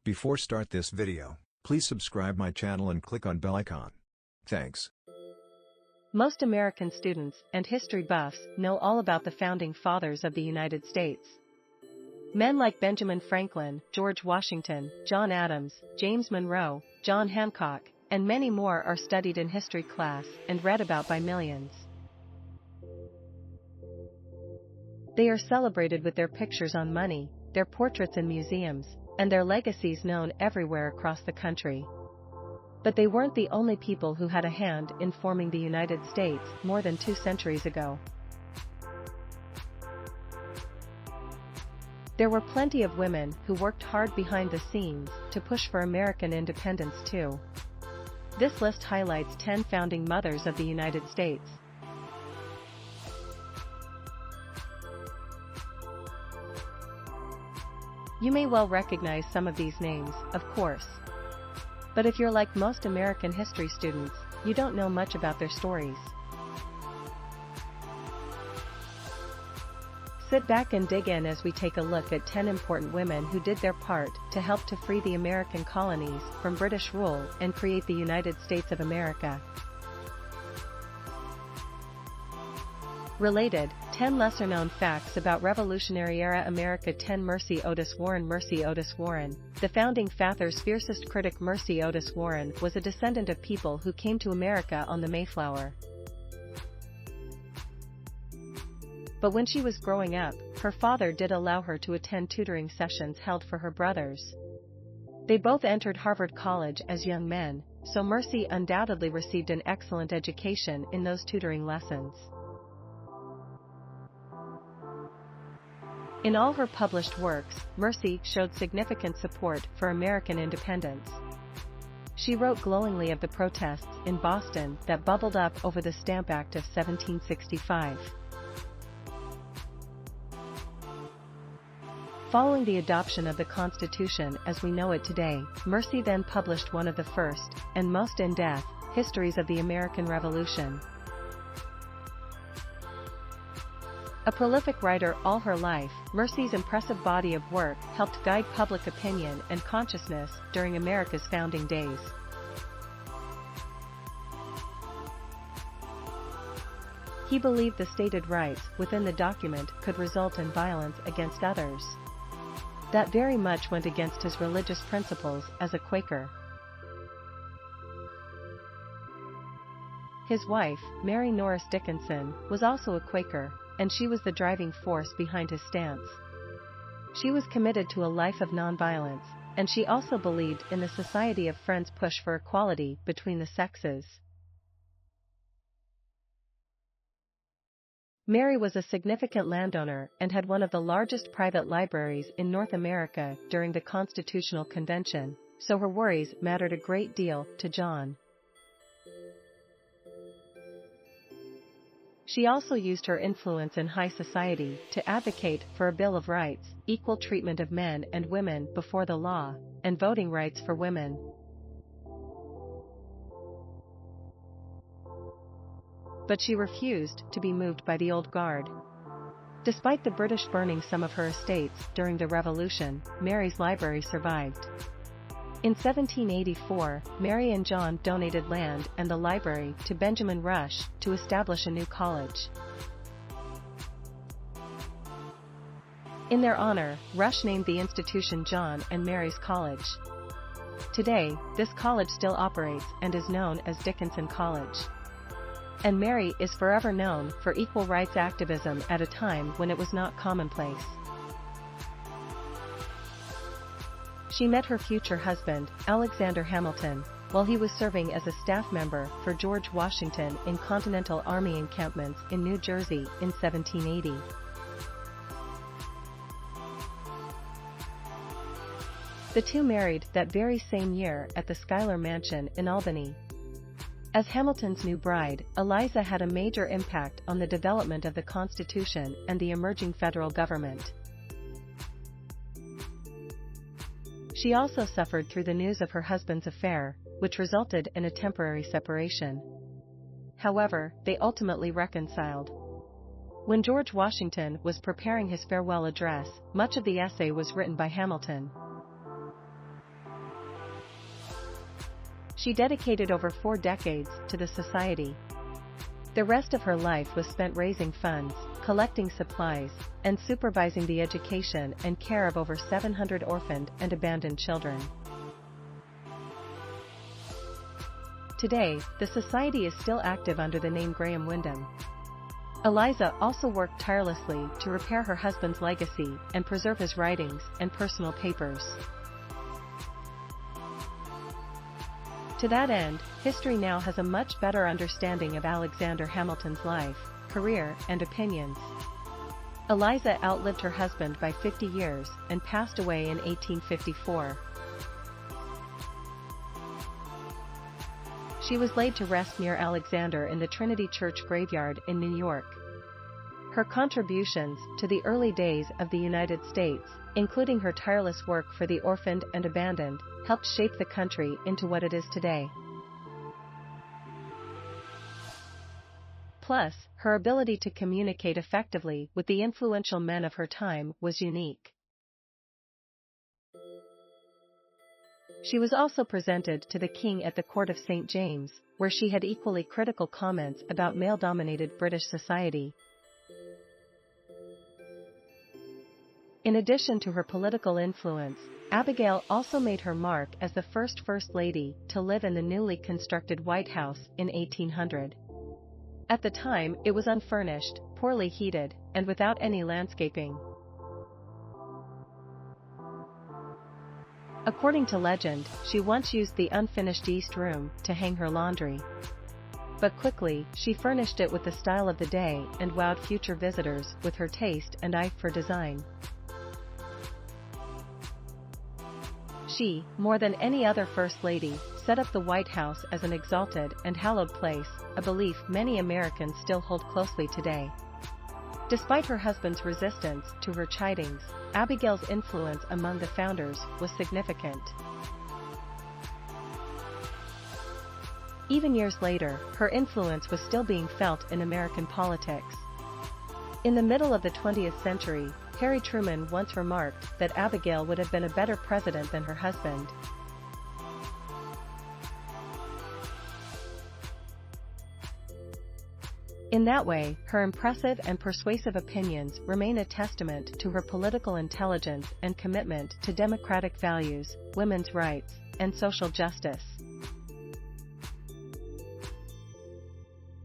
Before start this video, please subscribe my channel and click on bell icon. Thanks. Most American students and history buffs know all about the founding fathers of the United States. Men like Benjamin Franklin, George Washington, John Adams, James Monroe, John Hancock, and many more are studied in history class and read about by millions. They are celebrated with their pictures on money, their portraits in museums, and their legacies known everywhere across the country. But they weren't the only people who had a hand in forming the United States more than 2 centuries ago. There were plenty of women who worked hard behind the scenes to push for American independence too. This list highlights 10 founding mothers of the United States. You may well recognize some of these names, of course. But if you're like most American history students, you don't know much about their stories. Sit back and dig in as we take a look at 10 important women who did their part to help to free the American colonies from British rule and create the United States of America. Related, 10 lesser-known facts about Revolutionary-era America. 10 Mercy Otis Warren. Mercy Otis Warren, the founding father's fiercest critic. Mercy Otis Warren was a descendant of people who came to America on the Mayflower. But when she was growing up, her father did allow her to attend tutoring sessions held for her brothers. They both entered Harvard College as young men, so Mercy undoubtedly received an excellent education in those tutoring lessons. In all her published works, Mercy showed significant support for American independence. She wrote glowingly of the protests in Boston that bubbled up over the Stamp Act of 1765. Following the adoption of the Constitution as we know it today, Mercy then published one of the first, and most in-depth, histories of the American Revolution. A prolific writer all her life, Mercy's impressive body of work helped guide public opinion and consciousness during America's founding days. He believed the stated rights within the document could result in violence against others. That very much went against his religious principles as a Quaker. His wife, Mary Norris Dickinson, was also a Quaker, and she was the driving force behind his stance. She was committed to a life of nonviolence, and she also believed in the Society of Friends' push for equality between the sexes. Mary was a significant landowner and had one of the largest private libraries in North America during the Constitutional Convention, so her worries mattered a great deal to John. She also used her influence in high society to advocate for a Bill of Rights, equal treatment of men and women before the law, and voting rights for women. But she refused to be moved by the old guard. Despite the British burning some of her estates during the Revolution, Mary's library survived. In 1784, Mary and John donated land and the library to Benjamin Rush to establish a new college. In their honor, Rush named the institution John and Mary's College. Today, this college still operates and is known as Dickinson College. And Mary is forever known for equal rights activism at a time when it was not commonplace. She met her future husband, Alexander Hamilton, while he was serving as a staff member for George Washington in Continental Army encampments in New Jersey in 1780. The two married that very same year at the Schuyler Mansion in Albany. As Hamilton's new bride, Eliza had a major impact on the development of the Constitution and the emerging federal government. She also suffered through the news of her husband's affair, which resulted in a temporary separation. However, they ultimately reconciled. When George Washington was preparing his farewell address, much of the essay was written by Hamilton. She dedicated over 4 decades to the society. The rest of her life was spent raising funds, collecting supplies, and supervising the education and care of over 700 orphaned and abandoned children. Today, the society is still active under the name Graham Windham. Eliza also worked tirelessly to repair her husband's legacy and preserve his writings and personal papers. To that end, history now has a much better understanding of Alexander Hamilton's life, career, and opinions. Eliza outlived her husband by 50 years and passed away in 1854. She was laid to rest near Alexander in the Trinity Church graveyard in New York. Her contributions to the early days of the United States, including her tireless work for the orphaned and abandoned, helped shape the country into what it is today. Plus, her ability to communicate effectively with the influential men of her time was unique. She was also presented to the king at the court of St. James, where she had equally critical comments about male-dominated British society. In addition to her political influence, Abigail also made her mark as the first First Lady to live in the newly constructed White House in 1800. At the time, it was unfurnished, poorly heated, and without any landscaping. According to legend, she once used the unfinished East Room to hang her laundry. But quickly, she furnished it with the style of the day and wowed future visitors with her taste and eye for design. She, more than any other First Lady, set up the White House as an exalted and hallowed place, a belief many Americans still hold closely today. Despite her husband's resistance to her chidings, Abigail's influence among the founders was significant. Even years later, her influence was still being felt in American politics. In the middle of the 20th century, Harry Truman once remarked that Abigail would have been a better president than her husband. In that way, her impressive and persuasive opinions remain a testament to her political intelligence and commitment to democratic values, women's rights, and social justice.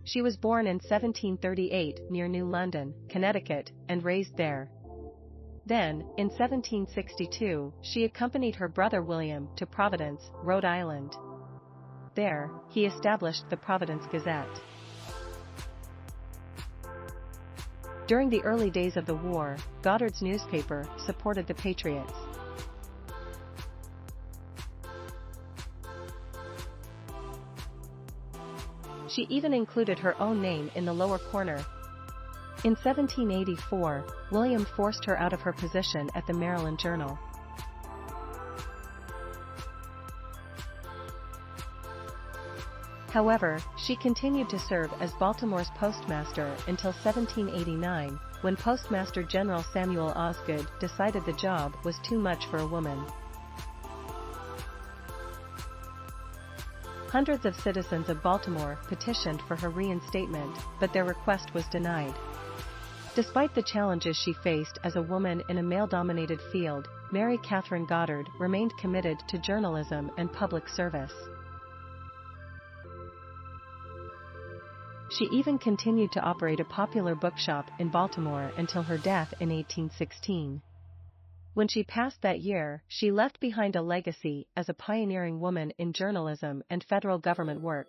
She was born in 1738 near New London, Connecticut, and raised there. Then, in 1762, she accompanied her brother William to Providence, Rhode Island. There, he established the Providence Gazette. During the early days of the war, Goddard's newspaper supported the Patriots. She even included her own name in the lower corner. In 1784, William forced her out of her position at the Maryland Journal. However, she continued to serve as Baltimore's postmaster until 1789, when Postmaster General Samuel Osgood decided the job was too much for a woman. Hundreds of citizens of Baltimore petitioned for her reinstatement, but their request was denied. Despite the challenges she faced as a woman in a male-dominated field, Mary Catherine Goddard remained committed to journalism and public service. She even continued to operate a popular bookshop in Baltimore until her death in 1816. When she passed that year, she left behind a legacy as a pioneering woman in journalism and federal government work.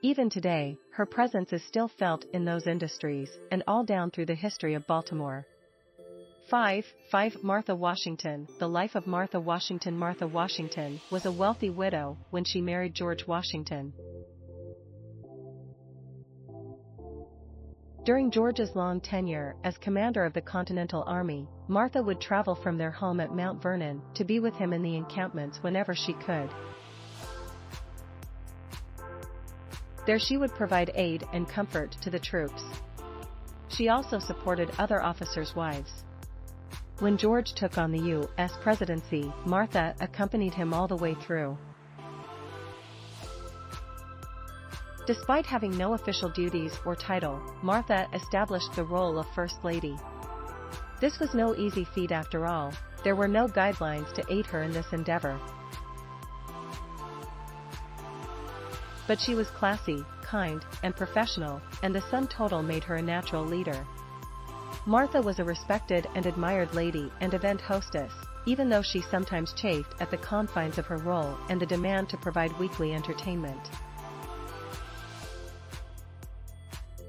Even today, her presence is still felt in those industries and all down through the history of Baltimore. 5. Martha Washington. The life of Martha Washington. Martha Washington was a wealthy widow when she married George Washington. During George's long tenure as commander of the Continental Army, Martha would travel from their home at Mount Vernon to be with him in the encampments whenever she could. There she would provide aid and comfort to the troops. She also supported other officers' wives. When George took on the U.S. presidency, Martha accompanied him all the way through. Despite having no official duties or title, Martha established the role of First Lady. This was no easy feat after all. There were no guidelines to aid her in this endeavor. But she was classy, kind, and professional, and the sum total made her a natural leader. Martha was a respected and admired lady and event hostess, even though she sometimes chafed at the confines of her role and the demand to provide weekly entertainment.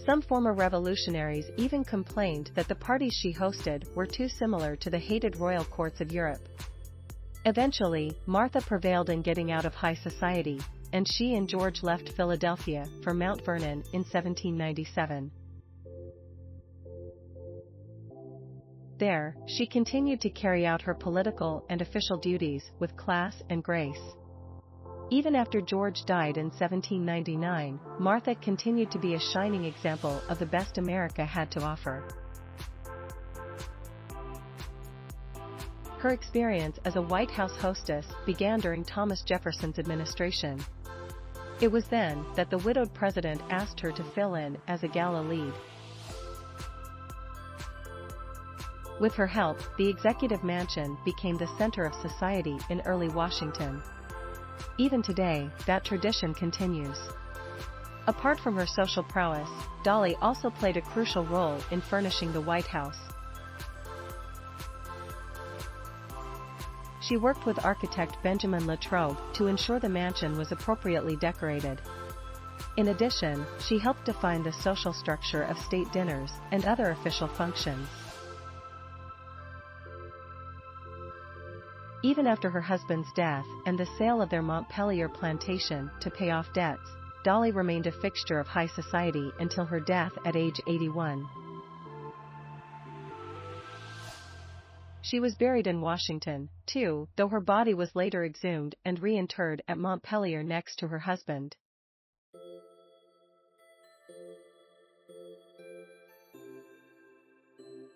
Some former revolutionaries even complained that the parties she hosted were too similar to the hated royal courts of Europe. Eventually, Martha prevailed in getting out of high society, and she and George left Philadelphia for Mount Vernon in 1797. There, she continued to carry out her political and official duties with class and grace. Even after George died in 1799, Martha continued to be a shining example of the best America had to offer. Her experience as a White House hostess began during Thomas Jefferson's administration. It was then that the widowed president asked her to fill in as a gala lead. With her help, the executive mansion became the center of society in early Washington. Even today, that tradition continues. Apart from her social prowess, Dolly also played a crucial role in furnishing the White House. She worked with architect Benjamin Latrobe to ensure the mansion was appropriately decorated. In addition, she helped define the social structure of state dinners and other official functions. Even after her husband's death and the sale of their Montpelier plantation to pay off debts, Dolly remained a fixture of high society until her death at age 81. She was buried in Washington, too, though her body was later exhumed and reinterred at Montpelier next to her husband.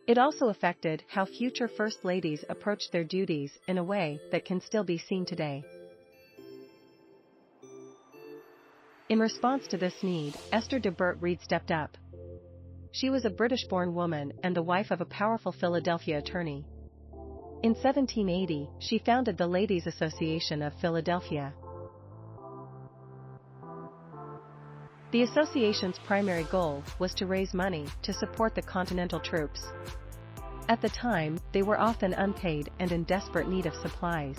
It also affected how future First Ladies approached their duties in a way that can still be seen today. In response to this need, Esther de Burt Reed stepped up. She was a British-born woman and the wife of a powerful Philadelphia attorney. In 1780, she founded the Ladies' Association of Philadelphia. The association's primary goal was to raise money to support the Continental troops. At the time, they were often unpaid and in desperate need of supplies.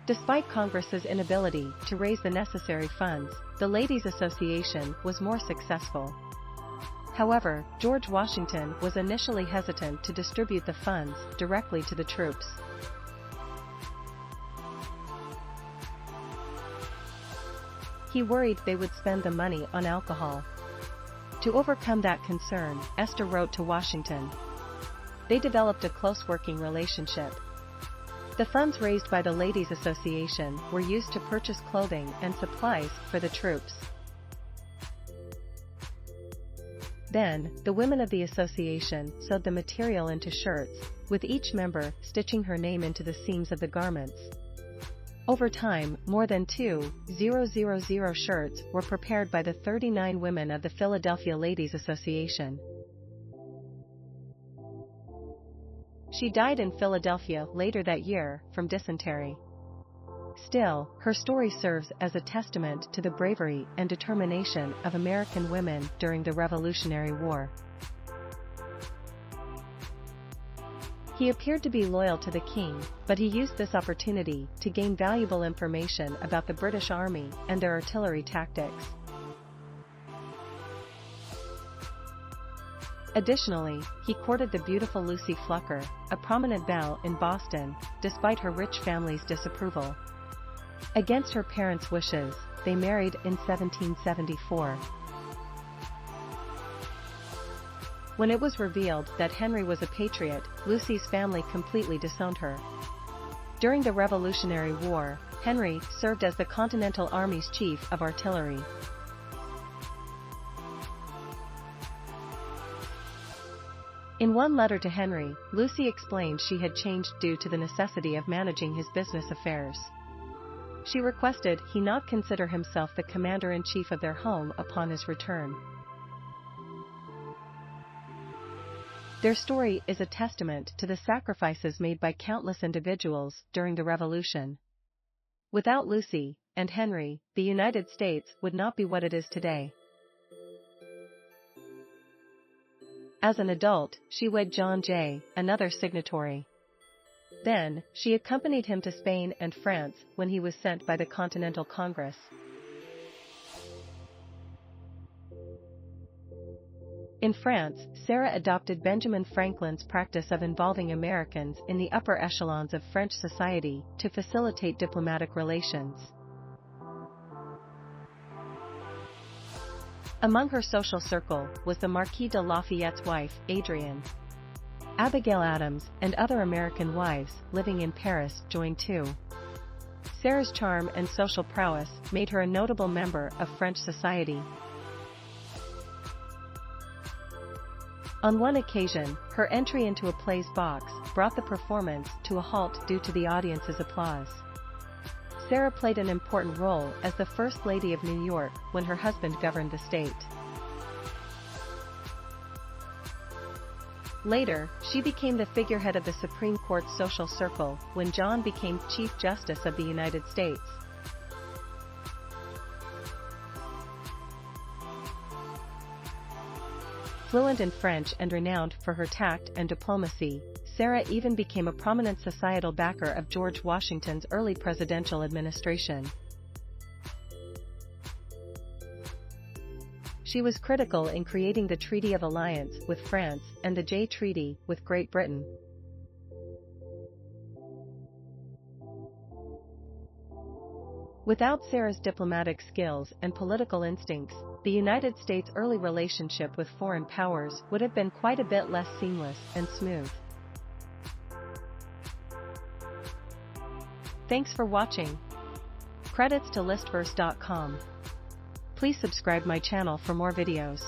Despite Congress's inability to raise the necessary funds, the Ladies' Association was more successful. However, George Washington was initially hesitant to distribute the funds directly to the troops. He worried they would spend the money on alcohol. To overcome that concern, Esther wrote to Washington. They developed a close working relationship. The funds raised by the Ladies' Association were used to purchase clothing and supplies for the troops. Then, the women of the association sewed the material into shirts, with each member stitching her name into the seams of the garments. Over time, more than 2,000 shirts were prepared by the 39 women of the Philadelphia Ladies' Association. She died in Philadelphia later that year from dysentery. Still, her story serves as a testament to the bravery and determination of American women during the Revolutionary War. He appeared to be loyal to the king, but he used this opportunity to gain valuable information about the British Army and their artillery tactics. Additionally, he courted the beautiful Lucy Flucker, a prominent belle in Boston, despite her rich family's disapproval. Against her parents' wishes, they married in 1774. When it was revealed that Henry was a patriot, Lucy's family completely disowned her. During the Revolutionary War, Henry served as the Continental Army's chief of artillery. In one letter to Henry, Lucy explained she had changed due to the necessity of managing his business affairs. She requested he not consider himself the commander-in-chief of their home upon his return. Their story is a testament to the sacrifices made by countless individuals during the Revolution. Without Lucy and Henry, the United States would not be what it is today. As an adult, she wed John Jay, another signatory. Then, she accompanied him to Spain and France when he was sent by the Continental Congress. In France, Sarah adopted Benjamin Franklin's practice of involving Americans in the upper echelons of French society to facilitate diplomatic relations. Among her social circle was the Marquis de Lafayette's wife, Adrienne. Abigail Adams and other American wives living in Paris joined too. Sarah's charm and social prowess made her a notable member of French society. On one occasion, her entry into a play's box brought the performance to a halt due to the audience's applause. Sarah played an important role as the First Lady of New York when her husband governed the state. Later, she became the figurehead of the Supreme Court's social circle when John became Chief Justice of the United States. Fluent in French and renowned for her tact and diplomacy, Sarah even became a prominent societal backer of George Washington's early presidential administration. She was critical in creating the Treaty of Alliance with France and the Jay Treaty with Great Britain. Without Sarah's diplomatic skills and political instincts, the United States' early relationship with foreign powers would have been quite a bit less seamless and smooth. Thanks for watching. Credits to listverse.com. Please subscribe my channel for more videos.